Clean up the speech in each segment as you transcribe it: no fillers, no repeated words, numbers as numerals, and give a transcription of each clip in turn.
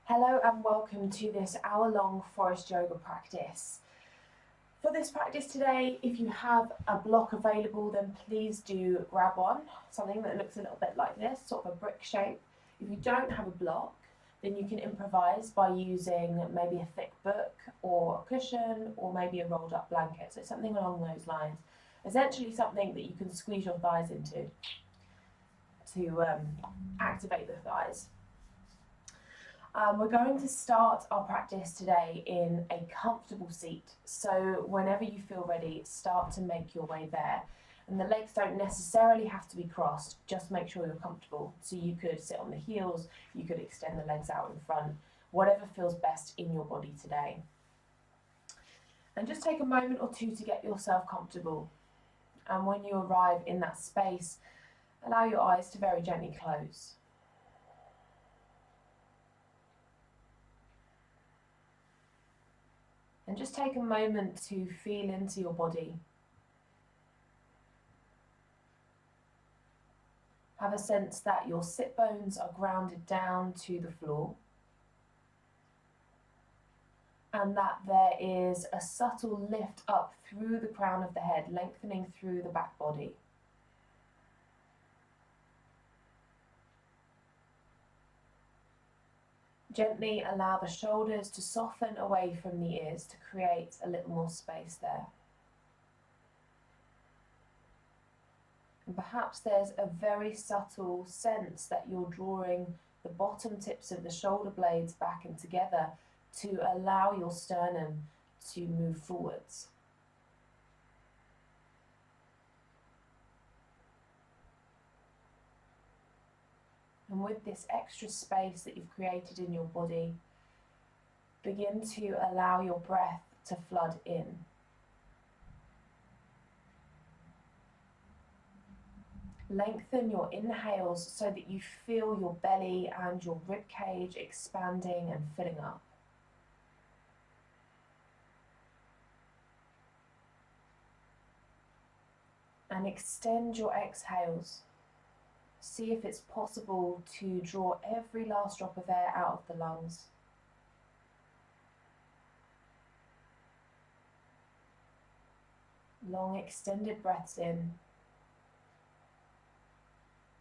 Hello and welcome to this hour-long Forrest Yoga practice. For this practice today, if you have a block available, then please do grab one, something that looks a little bit like this, sort of a brick shape. If you don't have a block, then you can improvise by using maybe a thick book or a cushion or maybe a rolled up blanket, so something along those lines. Essentially something that you can squeeze your thighs into to activate the thighs. We're going to start our practice today in a comfortable seat. So whenever you feel ready, start to make your way there. And the legs don't necessarily have to be crossed, just make sure you're comfortable. So you could sit on the heels, you could extend the legs out in front, whatever feels best in your body today. And just take a moment or two to get yourself comfortable. And when you arrive in that space, allow your eyes to very gently close. And just take a moment to feel into your body. Have a sense that your sit bones are grounded down to the floor, and that there is a subtle lift up through the crown of the head, lengthening through the back body. Gently allow the shoulders to soften away from the ears to create a little more space there. And perhaps there's a very subtle sense that you're drawing the bottom tips of the shoulder blades back and together to allow your sternum to move forwards. And with this extra space that you've created in your body, begin to allow your breath to flood in. Lengthen your inhales so that you feel your belly and your rib cage expanding and filling up. And extend your exhales. See if it's possible to draw every last drop of air out of the lungs. Long extended breaths in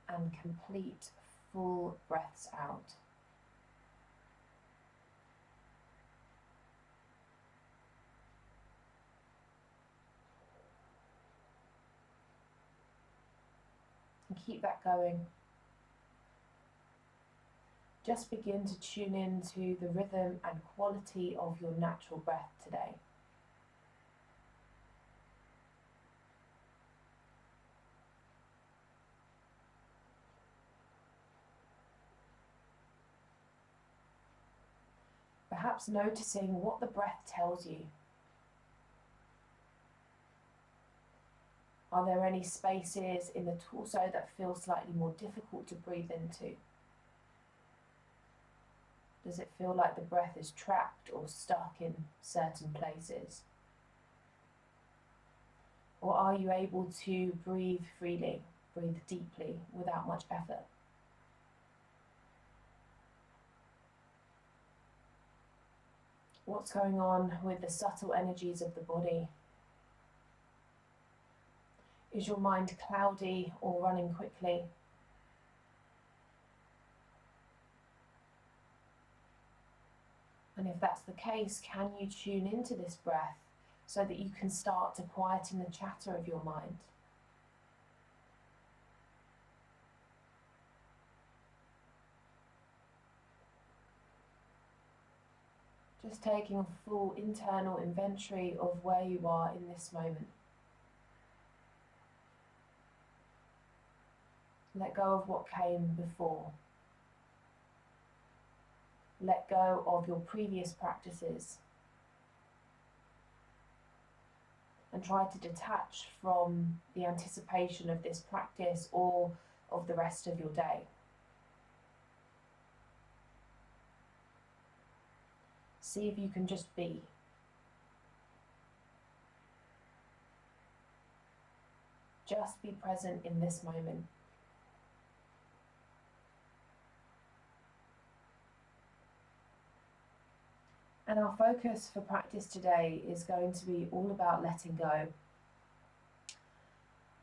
and complete full breaths out. And keep that going. Just begin to tune into the rhythm and quality of your natural breath today. Perhaps noticing what the breath tells you. Are there any spaces in the torso that feel slightly more difficult to breathe into? Does it feel like the breath is trapped or stuck in certain places? Or are you able to breathe freely, breathe deeply without much effort? What's going on with the subtle energies of the body? Is your mind cloudy or running quickly? And if that's the case, can you tune into this breath so that you can start to quieten the chatter of your mind? Just taking a full internal inventory of where you are in this moment. Let go of what came before. Let go of your previous practices. And try to detach from the anticipation of this practice or of the rest of your day. See if you can just be. Just be present in this moment. And our focus for practice today is going to be all about letting go.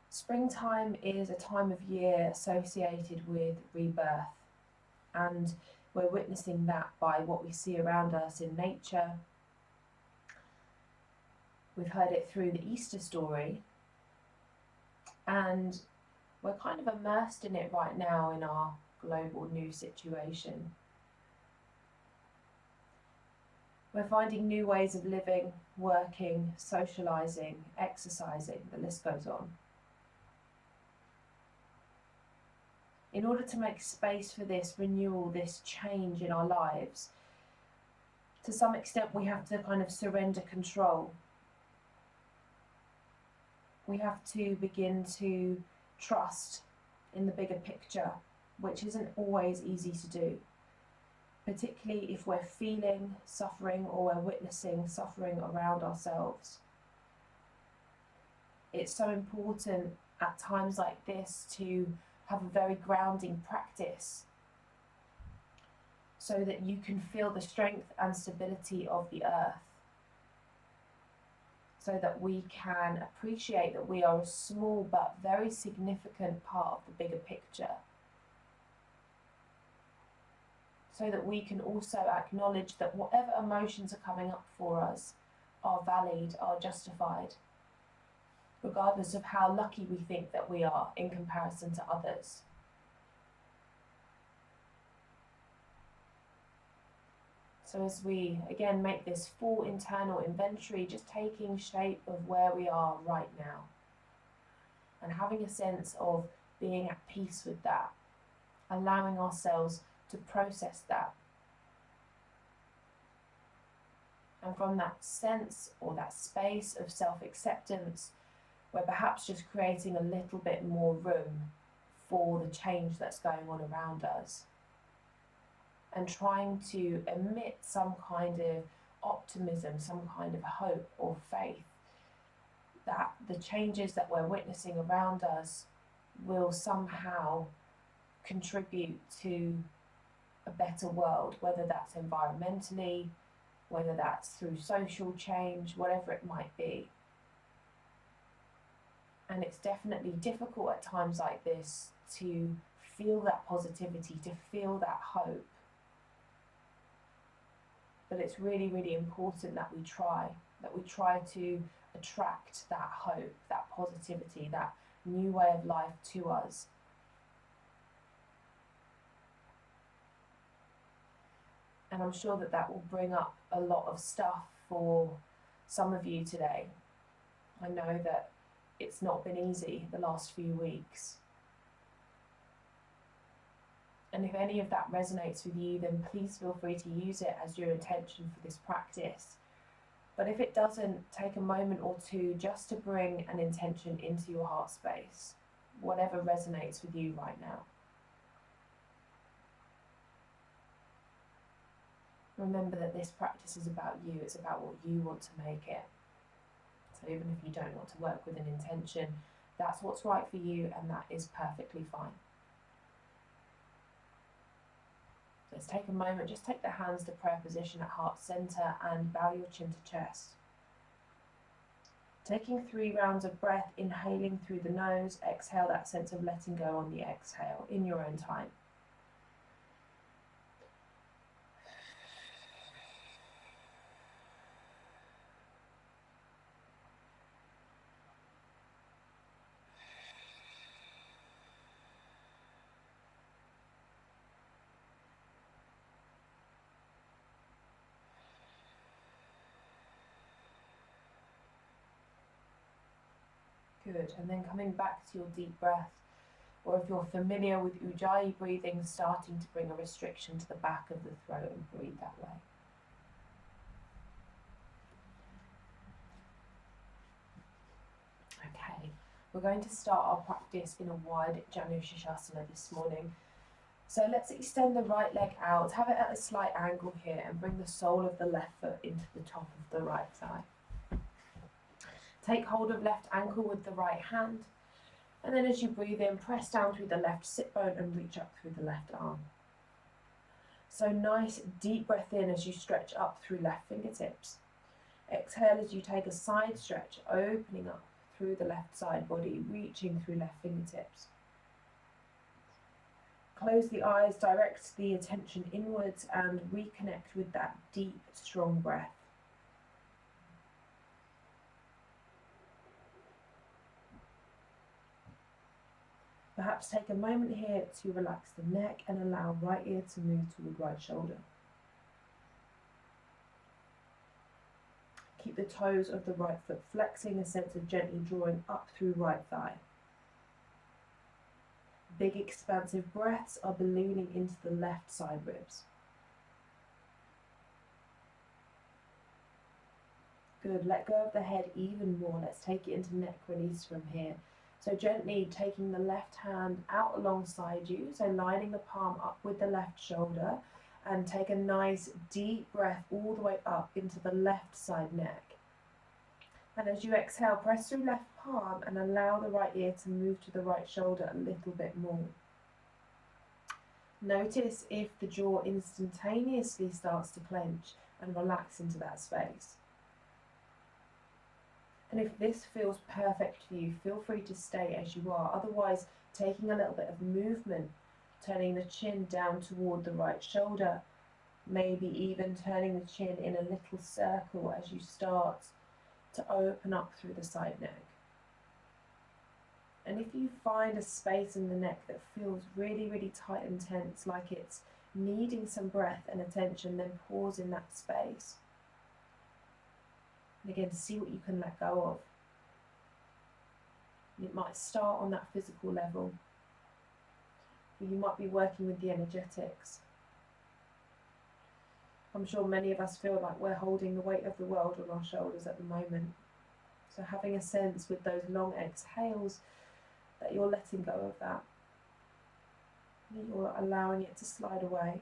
Springtime is a time of year associated with rebirth, and we're witnessing that by what we see around us in nature. We've heard it through the Easter story, and we're kind of immersed in it right now in our global news situation. We're finding new ways of living, working, socialising, exercising, the list goes on. In order to make space for this renewal, this change in our lives, to some extent we have to kind of surrender control. We have to begin to trust in the bigger picture, which isn't always easy to do, particularly if we're feeling suffering or we're witnessing suffering around ourselves. It's so important at times like this to have a very grounding practice so that you can feel the strength and stability of the earth, so that we can appreciate that we are a small but very significant part of the bigger picture, so that we can also acknowledge that whatever emotions are coming up for us are valid, are justified, regardless of how lucky we think that we are in comparison to others. So as we again make this full internal inventory, just taking shape of where we are right now and having a sense of being at peace with that, allowing ourselves to process that. And from that sense or that space of self-acceptance, we're perhaps just creating a little bit more room for the change that's going on around us, and trying to emit some kind of optimism, some kind of hope or faith that the changes that we're witnessing around us will somehow contribute to a better world, whether that's environmentally, whether that's through social change, whatever it might be. And it's definitely difficult at times like this to feel that positivity, to feel that hope. But it's really, really important that we try to attract that hope, that positivity, that new way of life to us. And I'm sure that that will bring up a lot of stuff for some of you today. I know that it's not been easy the last few weeks. And if any of that resonates with you, then please feel free to use it as your intention for this practice. But if it doesn't, take a moment or two just to bring an intention into your heart space, whatever resonates with you right now. Remember that this practice is about you, it's about what you want to make it. So even if you don't want to work with an intention, that's what's right for you, and that is perfectly fine. Let's take a moment, just take the hands to prayer position at heart center and bow your chin to chest. Taking 3 rounds of breath, inhaling through the nose, exhale that sense of letting go on the exhale in your own time. Good, and then coming back to your deep breath, or if you're familiar with Ujjayi breathing, starting to bring a restriction to the back of the throat and breathe that way. Okay, we're going to start our practice in a wide Janu Shirshasana this morning. So let's extend the right leg out, have it at a slight angle here, and bring the sole of the left foot into the top of the right thigh. Take hold of left ankle with the right hand, and then as you breathe in, press down through the left sit bone and reach up through the left arm. So nice deep breath in as you stretch up through left fingertips. Exhale as you take a side stretch, opening up through the left side body, reaching through left fingertips. Close the eyes, direct the attention inwards and reconnect with that deep, strong breath. Perhaps take a moment here to relax the neck and allow right ear to move toward right shoulder. Keep the toes of the right foot flexing, a sense of gently drawing up through right thigh. Big expansive breaths are ballooning into the left side ribs. Good, let go of the head even more. Let's take it into neck release from here. So gently taking the left hand out alongside you, so lining the palm up with the left shoulder, and take a nice deep breath all the way up into the left side neck. And as you exhale, press through left palm and allow the right ear to move to the right shoulder a little bit more. Notice if the jaw instantaneously starts to clench and relax into that space. And if this feels perfect for you, feel free to stay as you are. Otherwise, taking a little bit of movement, turning the chin down toward the right shoulder, maybe even turning the chin in a little circle as you start to open up through the side neck. And if you find a space in the neck that feels really, really tight and tense, like it's needing some breath and attention, then pause in that space. And again, see what you can let go of. It might start on that physical level. You might be working with the energetics. I'm sure many of us feel like we're holding the weight of the world on our shoulders at the moment. So having a sense with those long exhales that you're letting go of that. You're allowing it to slide away.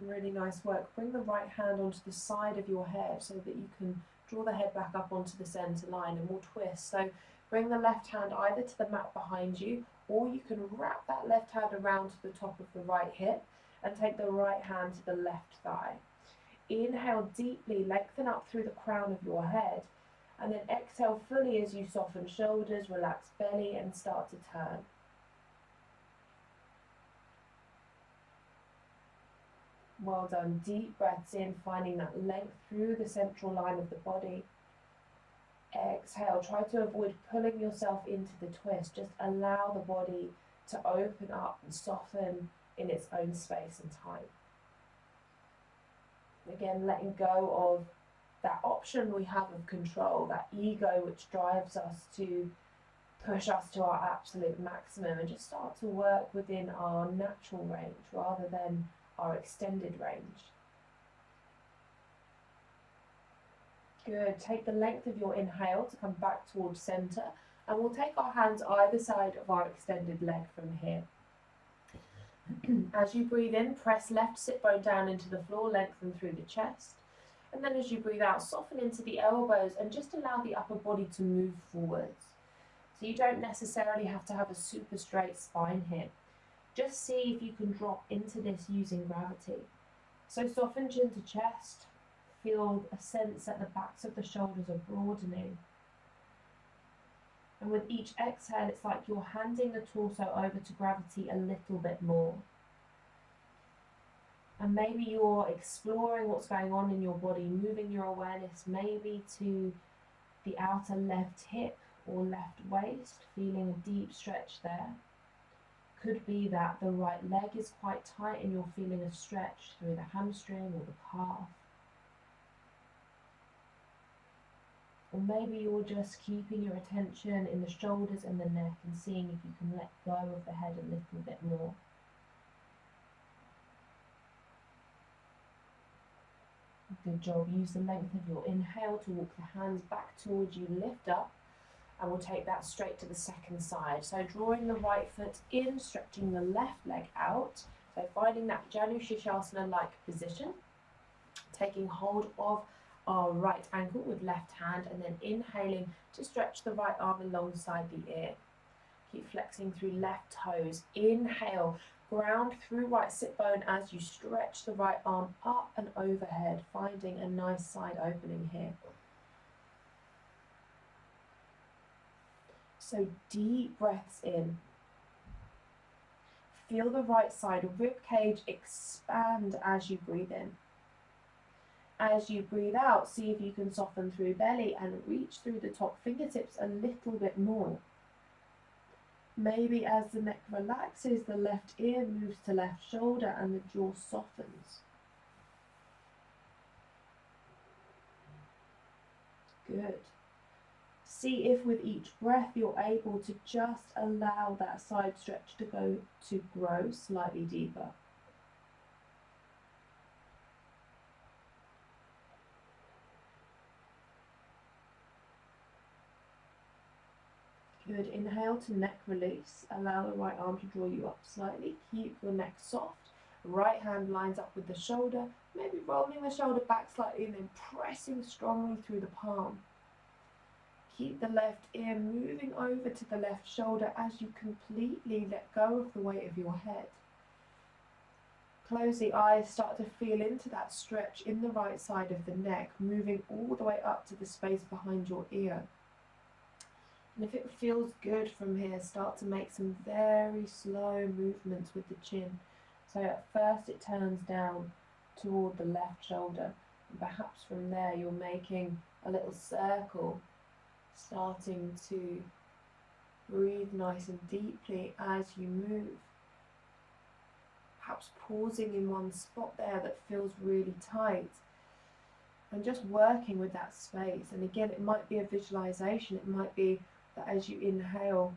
Really nice work. Bring the right hand onto the side of your head so that you can draw the head back up onto the center line, and we'll twist. So bring the left hand either to the mat behind you, or you can wrap that left hand around to the top of the right hip and take the right hand to the left thigh. Inhale deeply, lengthen up through the crown of your head, and then exhale fully as you soften shoulders, relax belly, and start to turn. Well done. Deep breaths in, finding that length through the central line of the body. Exhale. Try to avoid pulling yourself into the twist. Just allow the body to open up and soften in its own space and time. Again, letting go of that option we have of control, that ego which drives us to push us to our absolute maximum, and just start to work within our natural range rather than our extended range. Good. Take the length of your inhale to come back towards center, and we'll take our hands either side of our extended leg from here. As you breathe in, press left sit bone down into the floor, lengthen through the chest. And then as you breathe out, soften into the elbows and just allow the upper body to move forwards. So you don't necessarily have to have a super straight spine here. Just see if you can drop into this using gravity. So soften chin to chest. Feel a sense that the backs of the shoulders are broadening. And with each exhale, it's like you're handing the torso over to gravity a little bit more. And maybe you're exploring what's going on in your body, moving your awareness maybe to the outer left hip or left waist, feeling a deep stretch there. Could be that the right leg is quite tight and you're feeling a stretch through the hamstring or the calf. Or maybe you're just keeping your attention in the shoulders and the neck and seeing if you can let go of the head a little bit more. Good job. Use the length of your inhale to walk the hands back towards you, lift up, and we'll take that straight to the second side. So drawing the right foot in, stretching the left leg out. So finding that Janu Shirshasana-like position, taking hold of our right ankle with left hand, and then inhaling to stretch the right arm alongside the ear. Keep flexing through left toes. Inhale, ground through right sit bone as you stretch the right arm up and overhead, finding a nice side opening here. So deep breaths in. Feel the right side rib cage expand as you breathe in. As you breathe out, see if you can soften through belly and reach through the top fingertips a little bit more. Maybe as the neck relaxes, the left ear moves to left shoulder and the jaw softens. Good. See if with each breath you're able to just allow that side stretch to grow slightly deeper. Good. Inhale to neck release. Allow the right arm to draw you up slightly. Keep your neck soft. Right hand lines up with the shoulder. Maybe rolling the shoulder back slightly and then pressing strongly through the palm. Keep the left ear moving over to the left shoulder as you completely let go of the weight of your head. Close the eyes, start to feel into that stretch in the right side of the neck, moving all the way up to the space behind your ear. And if it feels good from here, start to make some very slow movements with the chin. So at first it turns down toward the left shoulder. And perhaps from there you're making a little circle, starting to breathe nice and deeply as you move. Perhaps pausing in one spot there that feels really tight. And just working with that space. And again, it might be a visualization. It might be that as you inhale,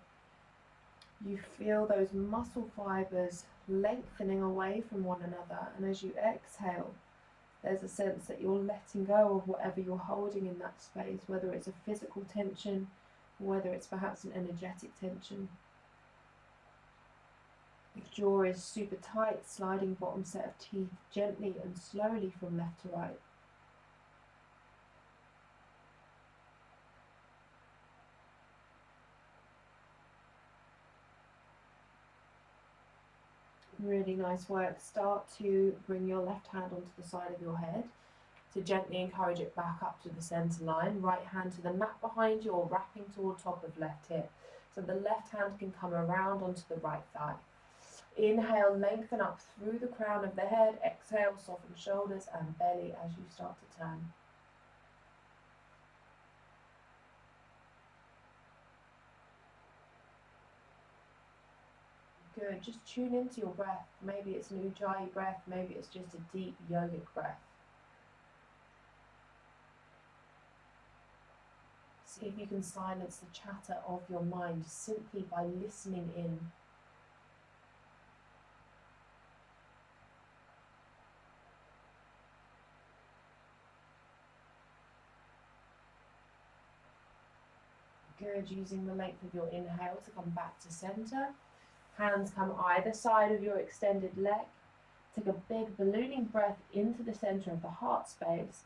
you feel those muscle fibers lengthening away from one another. And as you exhale, there's a sense that you're letting go of whatever you're holding in that space, whether it's a physical tension, or whether it's perhaps an energetic tension. If jaw is super tight, sliding bottom set of teeth gently and slowly from left to right. Really nice work. Start to bring your left hand onto the side of your head to gently encourage it back up to the center line. Right hand to the mat behind you or wrapping toward top of left hip. So the left hand can come around onto the right thigh. Inhale, lengthen up through the crown of the head. Exhale, soften shoulders and belly as you start to turn. Good. Just tune into your breath. Maybe it's an ujjayi breath, maybe it's just a deep yogic breath. See if you can silence the chatter of your mind simply by listening in. Good. Using the length of your inhale to come back to center. Hands come either side of your extended leg. Take a big ballooning breath into the center of the heart space.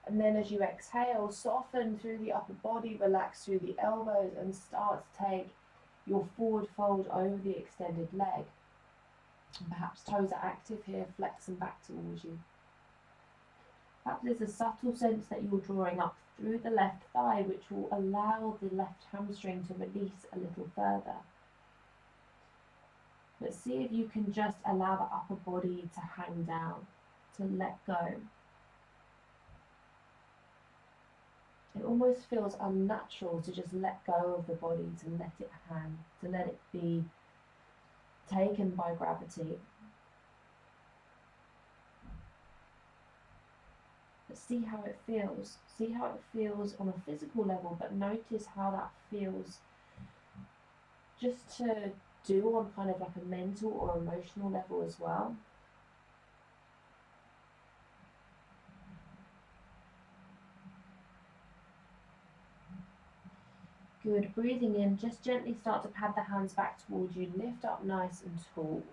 And then as you exhale, soften through the upper body, relax through the elbows and start to take your forward fold over the extended leg. And perhaps toes are active here, flex them back towards you. Perhaps there's a subtle sense that you're drawing up through the left thigh, which will allow the left hamstring to release a little further. But see if you can just allow the upper body to hang down, to let go. It almost feels unnatural to just let go of the body, to let it hang, to let it be taken by gravity. But see how it feels. See how it feels on a physical level, but notice how that feels just to do on kind of like a mental or emotional level as well. Good. Breathing in, just gently start to pad the hands back towards you, lift up nice and tall,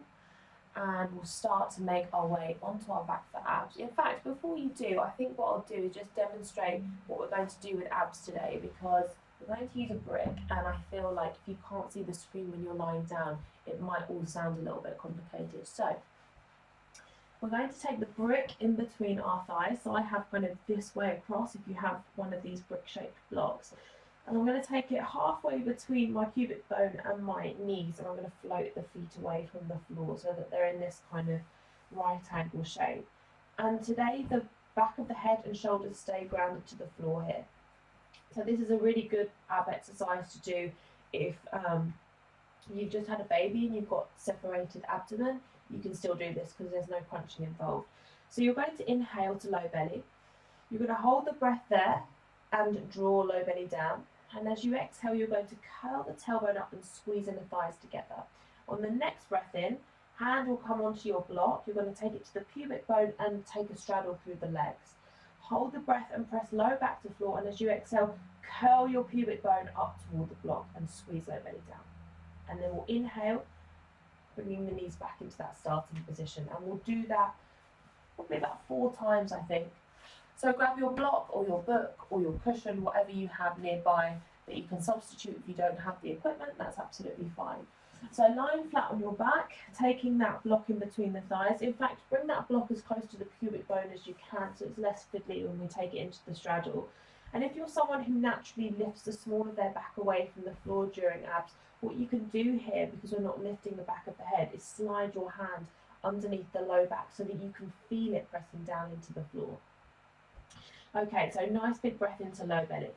and we'll start to make our way onto our back for abs. In fact, before you do, I think what I'll do is just demonstrate what we're going to do with abs today, because We're going to use a brick, and I feel like if you can't see the screen when you're lying down, it might all sound a little bit complicated. So we're going to take the brick in between our thighs. So I have kind of this way across if you have one of these brick-shaped blocks. And I'm going to take it halfway between my pubic bone and my knees, and I'm going to float the feet away from the floor so that they're in this kind of right angle shape. And today the back of the head and shoulders stay grounded to the floor here. So this is a really good ab exercise to do if you've just had a baby and you've got separated abdomen. You can still do this because there's no crunching involved. So you're going to inhale to low belly. You're going to hold the breath there and draw low belly down. And as you exhale, you're going to curl the tailbone up and squeeze in the thighs together. On the next breath in, hand will come onto your block. You're going to take it to the pubic bone and take a straddle through the legs. Hold the breath and press low back to floor, and as you exhale, curl your pubic bone up toward the block and squeeze low belly down. And then we'll inhale, bringing the knees back into that starting position. And we'll do that probably about 4 times, I think. So grab your block or your book or your cushion, whatever you have nearby that you can substitute if you don't have the equipment, that's absolutely fine. So lying flat on your back, taking that block in between the thighs. In fact, bring that block as close to the pubic bone as you can so it's less fiddly when we take it into the straddle. And if you're someone who naturally lifts the small of their back away from the floor during abs, what you can do here, because we're not lifting the back of the head, is slide your hand underneath the low back so that you can feel it pressing down into the floor. Okay, so nice big breath into low belly.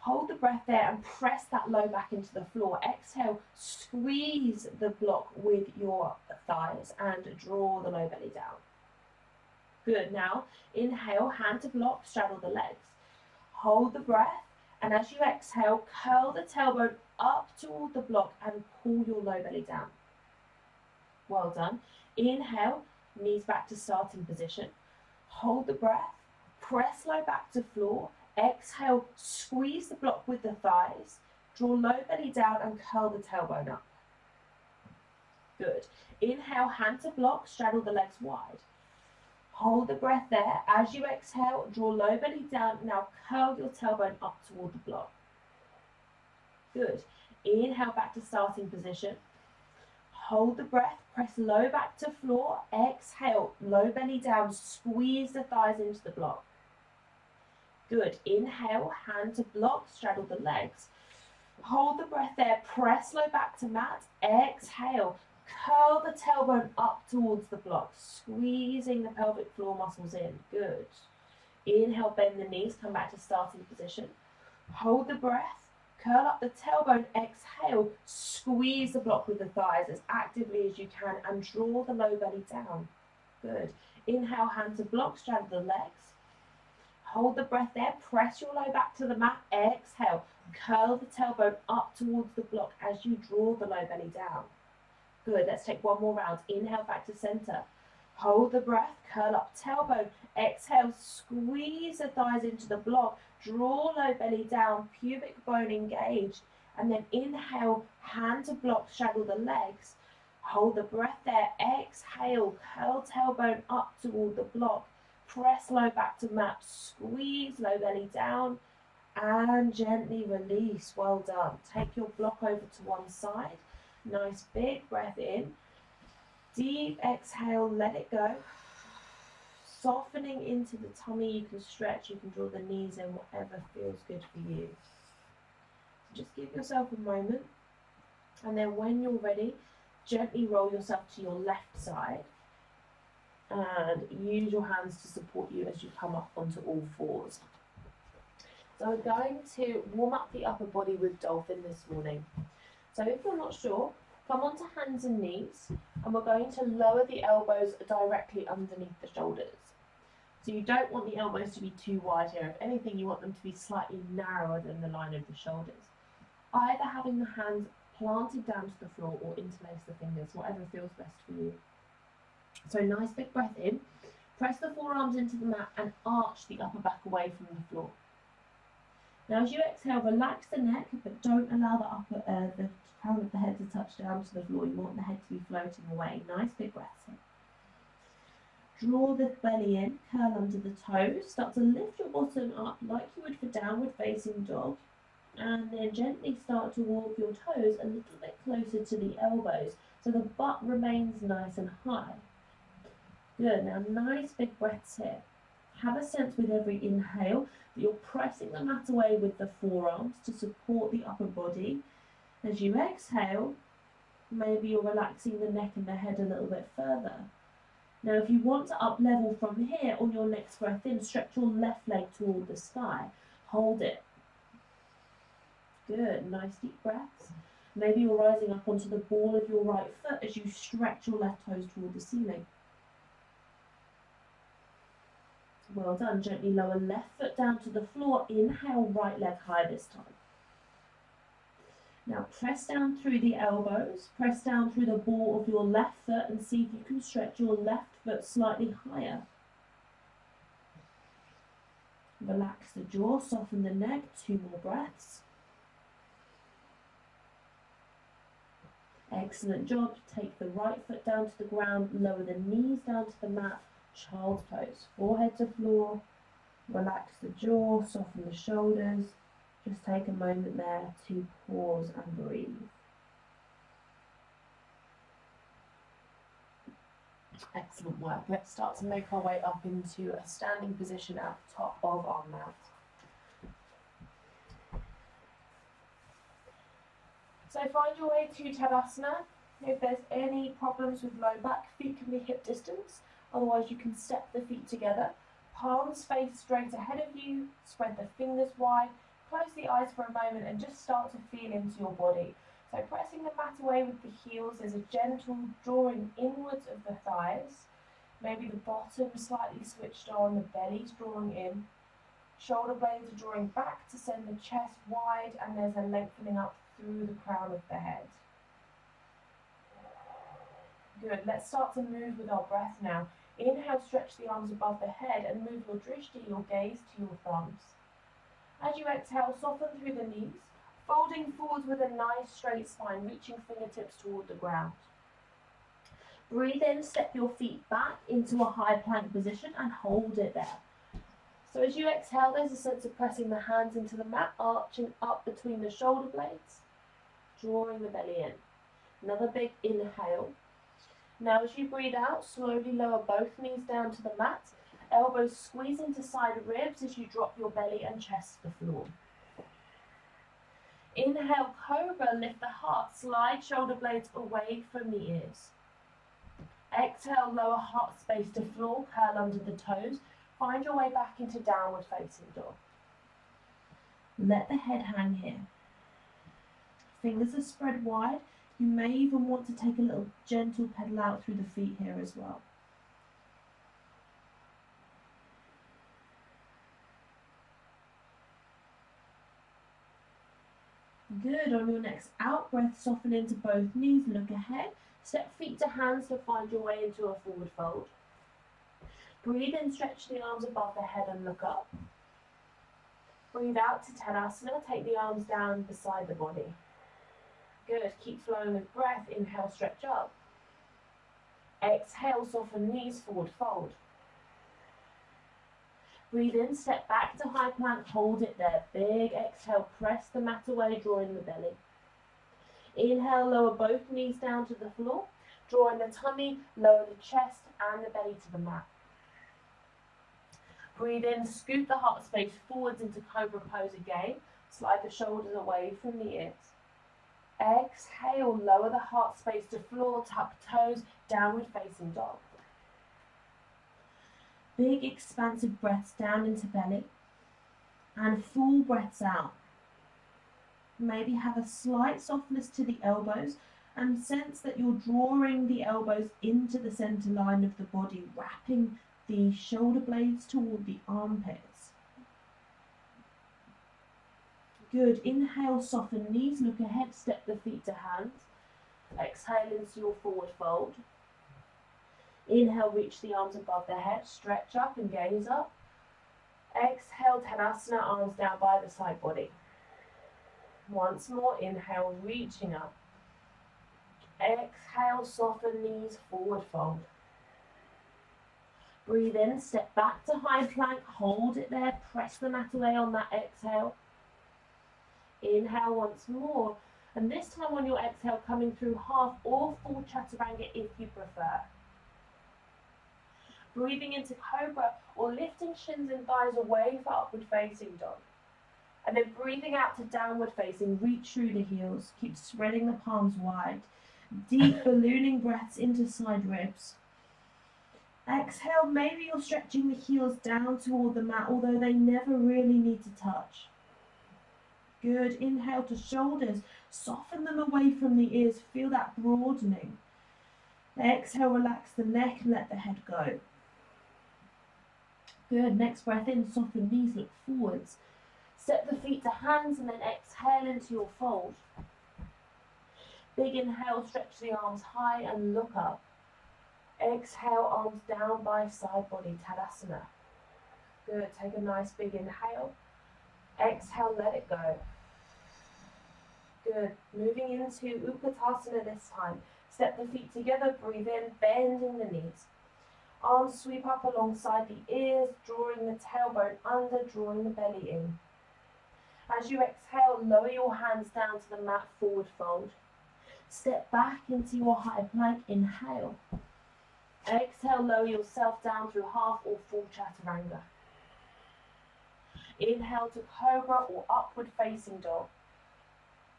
Hold the breath there and press that low back into the floor. Exhale, squeeze the block with your thighs and draw the low belly down. Good, now inhale, hand to block, straddle the legs. Hold the breath, and as you exhale, curl the tailbone up toward the block and pull your low belly down. Well done. Inhale, knees back to starting position. Hold the breath, press low back to floor. Exhale, squeeze the block with the thighs, draw low belly down and curl the tailbone up. Good. Inhale, hand to block, straddle the legs wide. Hold the breath there. As you exhale, draw low belly down. Now curl your tailbone up toward the block. Good. Inhale back to starting position. Hold the breath, press low back to floor. Exhale, low belly down, squeeze the thighs into the block. Good. Inhale, hand to block, straddle the legs. Hold the breath there, press low back to mat. Exhale, curl the tailbone up towards the block, squeezing the pelvic floor muscles in. Good. Inhale, bend the knees, come back to starting position. Hold the breath, curl up the tailbone. Exhale, squeeze the block with the thighs as actively as you can and draw the low belly down. Good. Inhale, hand to block, straddle the legs. Hold the breath there, press your low back to the mat. Exhale, curl the tailbone up towards the block as you draw the low belly down. Good, let's take one more round. Inhale back to center. Hold the breath, curl up tailbone. Exhale, squeeze the thighs into the block. Draw low belly down, pubic bone engaged. And then inhale, hand to block, straddle the legs. Hold the breath there. Exhale, curl tailbone up toward the block. Press low back to mat, squeeze low belly down and gently release. Well done. Take your block over to one side. Nice big breath in. Deep exhale, let it go. Softening into the tummy, you can stretch, you can draw the knees in, whatever feels good for you. So just give yourself a moment, and then when you're ready, gently roll yourself to your left side. And use your hands to support you as you come up onto all fours. So we're going to warm up the upper body with dolphin this morning. So if you're not sure, come onto hands and knees, and we're going to lower the elbows directly underneath the shoulders. So you don't want the elbows to be too wide here. If anything, you want them to be slightly narrower than the line of the shoulders. Either having the hands planted down to the floor or interlace the fingers, whatever feels best for you. So nice big breath in, press the forearms into the mat and arch the upper back away from the floor. Now as you exhale, relax the neck, but don't allow the crown of the head to touch down to the floor. You want the head to be floating away. Nice big breaths in. Draw the belly in, curl under the toes, start to lift your bottom up like you would for downward facing dog. And then gently start to walk your toes a little bit closer to the elbows so the butt remains nice and high. Good, now nice big breaths here. Have a sense with every inhale that you're pressing the mat away with the forearms to support the upper body. As you exhale, maybe you're relaxing the neck and the head a little bit further. Now if you want to up level from here on your next breath in, stretch your left leg toward the sky. Hold it. Good, nice deep breaths. Maybe you're rising up onto the ball of your right foot as you stretch your left toes toward the ceiling. Well done. Gently lower left foot down to the floor. Inhale, right leg high this time. Now press down through the elbows. Press down through the ball of your left foot and see if you can stretch your left foot slightly higher. Relax the jaw, soften the neck. 2 more breaths. Excellent job. Take the right foot down to the ground. Lower the knees down to the mat. Child's pose. Forehead to floor. Relax the jaw, soften the shoulders. Just take a moment there to pause and breathe. Excellent work. Let's start to make our way up into a standing position at the top of our mat. So find your way to Tadasana. If there's any problems with low back, feet can be hip distance. Otherwise you can step the feet together. Palms face straight ahead of you. Spread the fingers wide. Close the eyes for a moment and just start to feel into your body. So pressing the mat away with the heels, there's a gentle drawing inwards of the thighs. Maybe the bottom slightly switched on, the belly's drawing in. Shoulder blades are drawing back to send the chest wide, and there's a lengthening up through the crown of the head. Good, let's start to move with our breath now. Inhale, stretch the arms above the head and move your drishti, your gaze, to your thumbs. As you exhale, soften through the knees, folding forwards with a nice straight spine, reaching fingertips toward the ground. Breathe in, step your feet back into a high plank position and hold it there. So as you exhale, there's a sense of pressing the hands into the mat, arching up between the shoulder blades, drawing the belly in. Another big inhale. Now as you breathe out, slowly lower both knees down to the mat. Elbows squeeze into side ribs as you drop your belly and chest to the floor. Inhale, cobra, lift the heart, slide shoulder blades away from the ears. Exhale, lower heart space to floor, curl under the toes. Find your way back into downward facing dog. Let the head hang here. Fingers are spread wide. You may even want to take a little gentle pedal out through the feet here as well. Good. On your next out breath, soften into both knees, look ahead. Step feet to hands to find your way into a forward fold. Breathe in, stretch the arms above the head and look up. Breathe out to Tadasana, take the arms down beside the body. Good, keep flowing with breath. Inhale, stretch up. Exhale, soften knees, forward fold. Breathe in, step back to high plank, hold it there. Big exhale, press the mat away, drawing the belly. Inhale, lower both knees down to the floor. Drawing the tummy, lower the chest and the belly to the mat. Breathe in, scoot the heart space forwards into cobra pose again. Slide the shoulders away from the ears. Exhale, lower the heart space to floor, tuck toes, downward facing dog. Big expansive breaths down into belly and full breaths out. Maybe have a slight softness to the elbows and sense that you're drawing the elbows into the center line of the body, wrapping the shoulder blades toward the armpits. Good. Inhale, soften knees, look ahead, step the feet to hands. Exhale into your forward fold. Inhale, reach the arms above the head, stretch up and gaze up. Exhale, Tadasana, arms down by the side body. Once more, inhale, reaching up. Exhale, soften knees, forward fold. Breathe in, step back to high plank, hold it there, press the mat away on that exhale. Inhale once more. And this time on your exhale, coming through half or full chaturanga if you prefer. Breathing into cobra or lifting shins and thighs away for upward facing dog. And then breathing out to downward facing, reach through the heels. Keep spreading the palms wide. Deep ballooning breaths into side ribs. Exhale, maybe you're stretching the heels down toward the mat, although they never really need to touch. Good. Inhale to shoulders. Soften them away from the ears. Feel that broadening. Exhale, relax the neck and let the head go. Good. Next breath in, soften knees, look forwards. Step the feet to hands and then exhale into your fold. Big inhale, stretch the arms high and look up. Exhale, arms down by side body, Tadasana. Good. Take a nice big inhale. Exhale, let it go. Good. Moving into Utkatasana this time. Step the feet together, breathe in, bending the knees. Arms sweep up alongside the ears, drawing the tailbone under, drawing the belly in. As you exhale, lower your hands down to the mat, forward fold. Step back into your high plank, inhale. Exhale, lower yourself down through half or full chaturanga. Inhale to cobra or upward facing dog.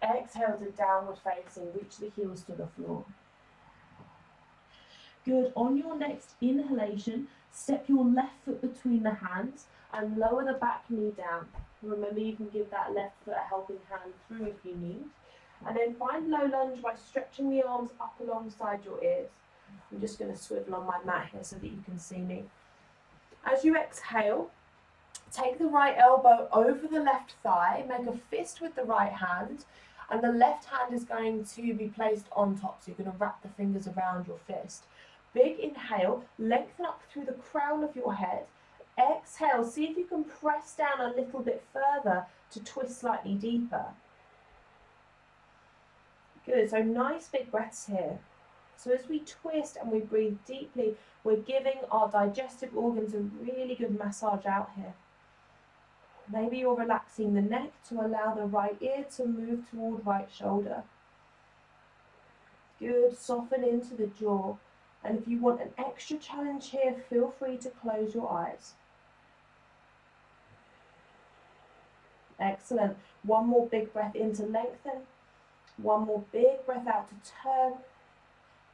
Exhale to downward facing, reach the heels to the floor. Good. On your next inhalation, step your left foot between the hands and lower the back knee down. Remember, you can give that left foot a helping hand through if you need. And then find low lunge by stretching the arms up alongside your ears. I'm just going to swivel on my mat here so that you can see me. As you exhale, take the right elbow over the left thigh, make a fist with the right hand, and the left hand is going to be placed on top, so you're going to wrap the fingers around your fist. Big inhale, lengthen up through the crown of your head. Exhale, see if you can press down a little bit further to twist slightly deeper. Good, so nice big breaths here. So as we twist and we breathe deeply, we're giving our digestive organs a really good massage out here. Maybe you're relaxing the neck to allow the right ear to move toward right shoulder. Good, soften into the jaw. And if you want an extra challenge here, feel free to close your eyes. Excellent. One more big breath in to lengthen. One more big breath out to turn.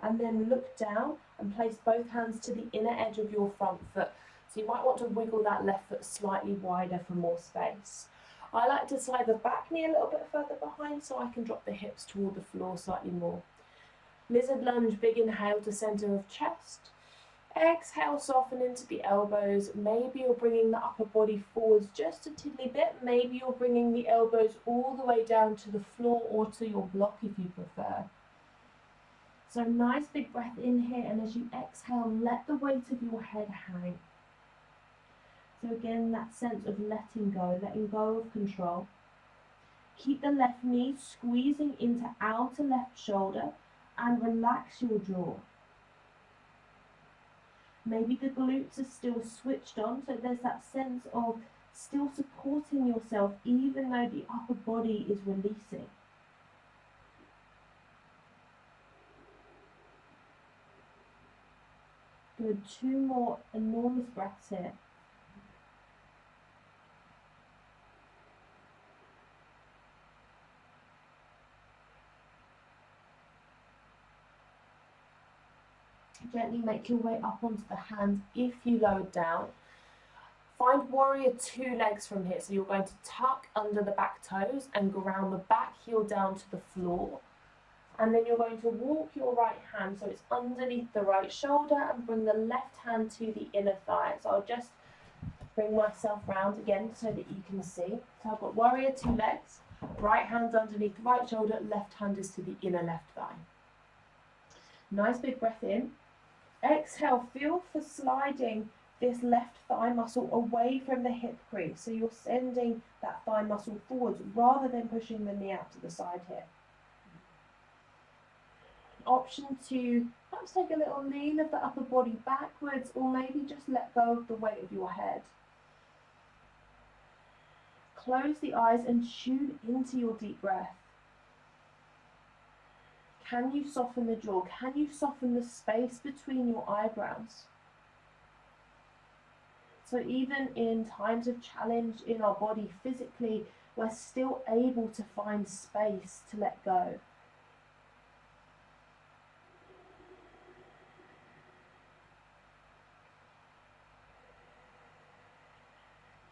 And then look down and place both hands to the inner edge of your front foot. So you might want to wiggle that left foot slightly wider for more space. I like to slide the back knee a little bit further behind so I can drop the hips toward the floor slightly more. Lizard lunge, big inhale to center of chest. Exhale, soften into the elbows. Maybe you're bringing the upper body forwards just a tiddly bit. Maybe you're bringing the elbows all the way down to the floor or to your block if you prefer. So nice big breath in here, and as you exhale, let the weight of your head hang. So again, that sense of letting go of control. Keep the left knee squeezing into outer left shoulder and relax your jaw. Maybe the glutes are still switched on, so there's that sense of still supporting yourself even though the upper body is releasing. Good, 2 more enormous breaths here. Gently make your way up onto the hands if you lowered down. Find warrior 2 legs from here. So you're going to tuck under the back toes and ground the back heel down to the floor. And then you're going to walk your right hand so it's underneath the right shoulder and bring the left hand to the inner thigh. So I'll just bring myself round again so that you can see. So I've got warrior 2 legs, right hand's underneath the right shoulder, left hand is to the inner left thigh. Nice big breath in. Exhale, feel for sliding this left thigh muscle away from the hip crease. So you're sending that thigh muscle forwards rather than pushing the knee out to the side here. Option 2, perhaps take a little lean of the upper body backwards, or maybe just let go of the weight of your head. close the eyes and tune into your deep breath. Can you soften the jaw? Can you soften the space between your eyebrows? So even in times of challenge in our body physically, we're still able to find space to let go.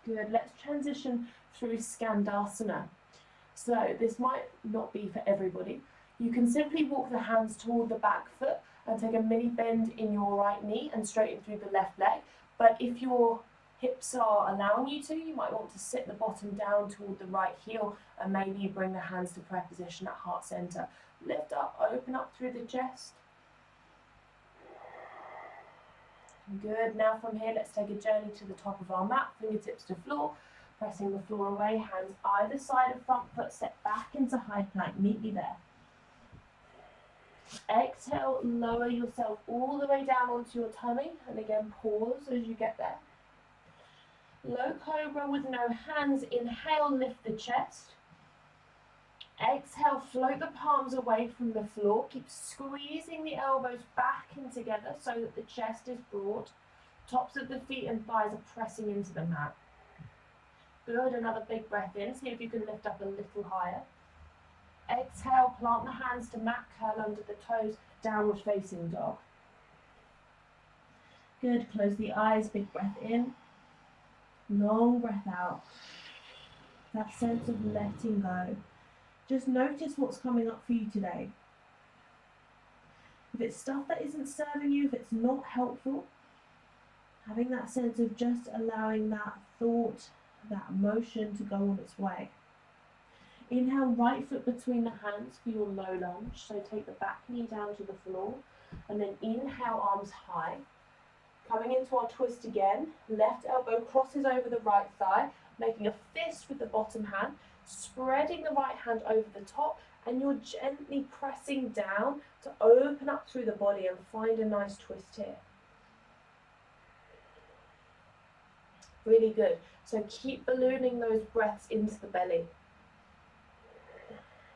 Good. Let's transition through Skandasana. So this might not be for everybody. You can simply walk the hands toward the back foot and take a mini bend in your right knee and straighten through the left leg. But if your hips are allowing you to, you might want to sit the bottom down toward the right heel and maybe bring the hands to prayer position at heart center. Lift up, open up through the chest. Good. Now from here, let's take a journey to the top of our mat, fingertips to floor, pressing the floor away, hands either side of front foot, step back into high plank, meet me there. Exhale, lower yourself all the way down onto your tummy, and again pause as you get there. Low cobra with no hands. Inhale, lift the chest. Exhale, float the palms away from the floor. Keep squeezing the elbows back in together so that the chest is broad. Tops of the feet and thighs are pressing into the mat. Good, another big breath in. See if you can lift up a little higher. Exhale, plant the hands to mat, curl under the toes, downward facing dog. Good, close the eyes, big breath in. Long breath out. That sense of letting go. Just notice what's coming up for you today. If it's stuff that isn't serving you, if it's not helpful, having that sense of just allowing that thought, that emotion to go on its way. Inhale, right foot between the hands for your low lunge. So take the back knee down to the floor. And then inhale, arms high. Coming into our twist again. Left elbow crosses over the right thigh, making a fist with the bottom hand. Spreading the right hand over the top, and you're gently pressing down to open up through the body and find a nice twist here. Really good. So keep ballooning those breaths into the belly.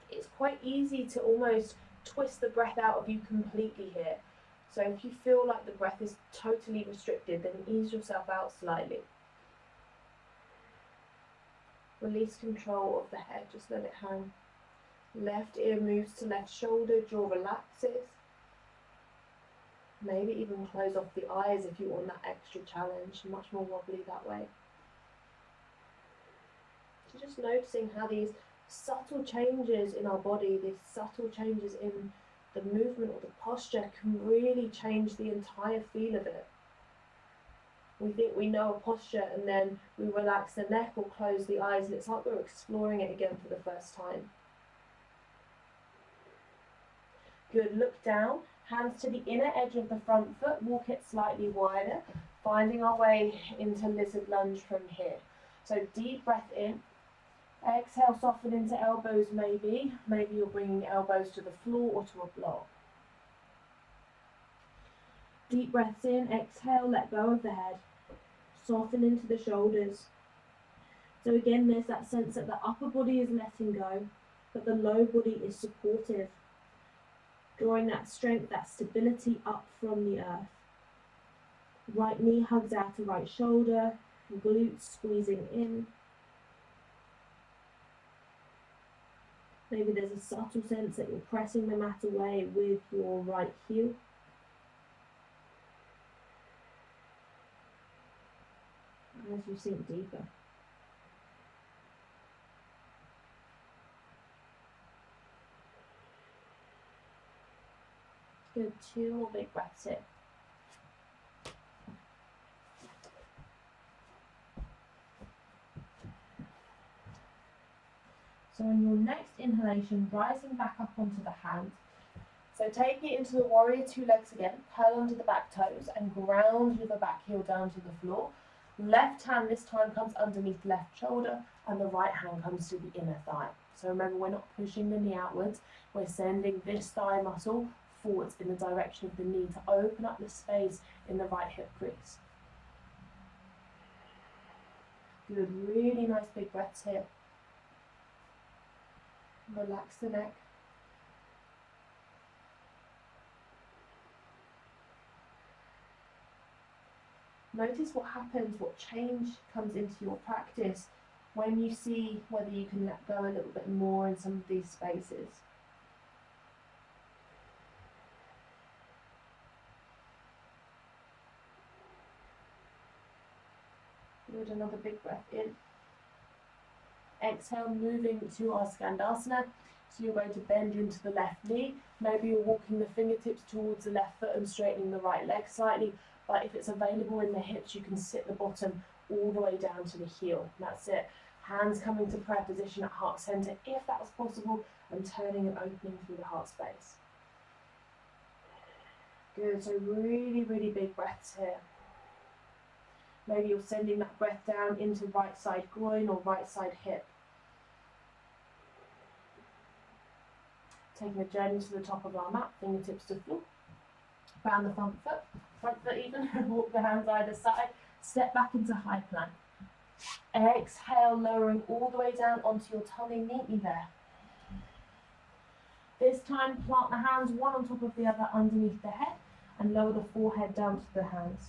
It's quite easy to almost twist the breath out of you completely here. So if you feel like the breath is totally restricted, then ease yourself out slightly. Release control of the head, just let it hang. Left ear moves to left shoulder, jaw relaxes. Maybe even close off the eyes if you want that extra challenge, much more wobbly that way. So just noticing how these subtle changes in our body, these subtle changes in the movement or the posture can really change the entire feel of it. We think we know a posture and then we relax the neck or close the eyes and it's like we're exploring it again for the first time. Good, look down, hands to the inner edge of the front foot, walk it slightly wider, finding our way into lizard lunge from here. So deep breath in, exhale, soften into elbows maybe you're bringing elbows to the floor or to a block. Deep breaths in, exhale, let go of the head. Soften into the shoulders. So again, there's that sense that the upper body is letting go, but the low body is supportive. Drawing that strength, that stability up from the earth. Right knee hugs out to right shoulder, glutes squeezing in. Maybe there's a subtle sense that you're pressing the mat away with your right heel. As you sink deeper. Good, 2 more big breaths here. So on your next inhalation, rising back up onto the hands. So take it into the warrior 2 legs again, curl under the back toes and ground with the back heel down to the floor. Left hand this time comes underneath left shoulder and the right hand comes to the inner thigh. So remember, we're not pushing the knee outwards, we're sending this thigh muscle forwards in the direction of the knee to open up the space in the right hip crease. Good, really nice big breaths here. Relax the neck. Notice what happens, what change comes into your practice when you see whether you can let go a little bit more in some of these spaces. Good, another big breath in. Exhale, moving to our Skandasana. So you're going to bend into the left knee. Maybe you're walking the fingertips towards the left foot and straightening the right leg slightly. But if it's available in the hips, you can sit the bottom all the way down to the heel. That's it. Hands coming to prayer position at heart center, if that's possible, and turning and opening through the heart space. Good, so really, really big breaths here. Maybe you're sending that breath down into right side groin or right side hip. Taking a journey to the top of our mat, fingertips to floor. Round the front foot even, walk the hands either side. Step back into high plank. Exhale, lowering all the way down onto your tummy, meet me there. This time, plant the hands one on top of the other underneath the head and lower the forehead down to the hands.